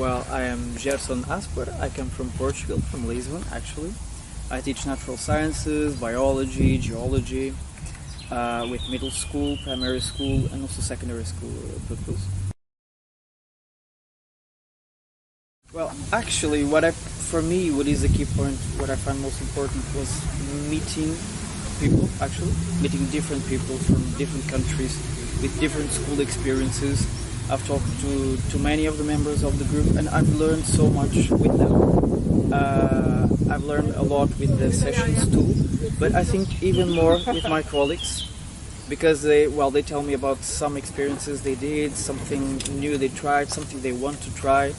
Well, I am Gerson Asper. I come from Portugal, from Lisbon actually. I teach natural sciences, biology, geology, with middle school, primary school and also secondary school pupils. Well, actually, for me, what is the key point, what I find most important was meeting people, actually. Meeting different people from different countries with different school experiences. I've talked to many of the members of the group and I've learned so much with them. I've learned a lot with the sessions too, but I think even more with my colleagues, because they tell me about some experiences they did, something new they tried, something they want to try.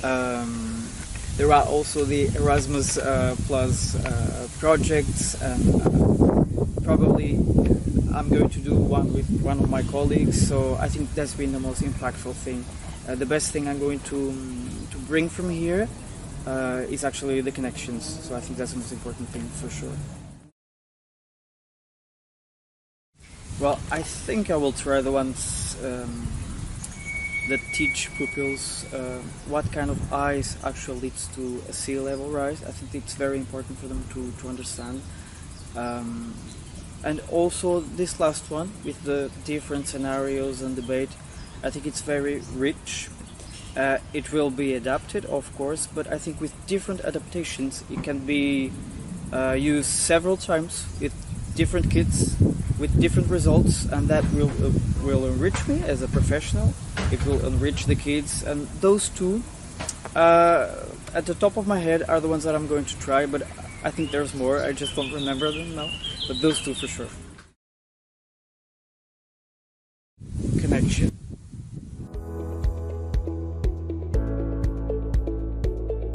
There are also the Erasmus Plus projects, and probably I'm going to do one with one of my colleagues, so I think that's been the most impactful thing. The best thing I'm going to bring from here is actually the connections, so I think that's the most important thing for sure. Well, I think I will try the ones that teach pupils what kind of ice actually leads to a sea level rise. I think it's very important for them to understand. And also this last one with the different scenarios and debate, I think it's very rich. It will be adapted, of course, but I think with different adaptations it can be used several times with different kids, with different results, and that will enrich me as a professional. It will enrich the kids, and those two at the top of my head are the ones that I'm going to try, but I think there's more, I just don't remember them now, but those two for sure. Connection.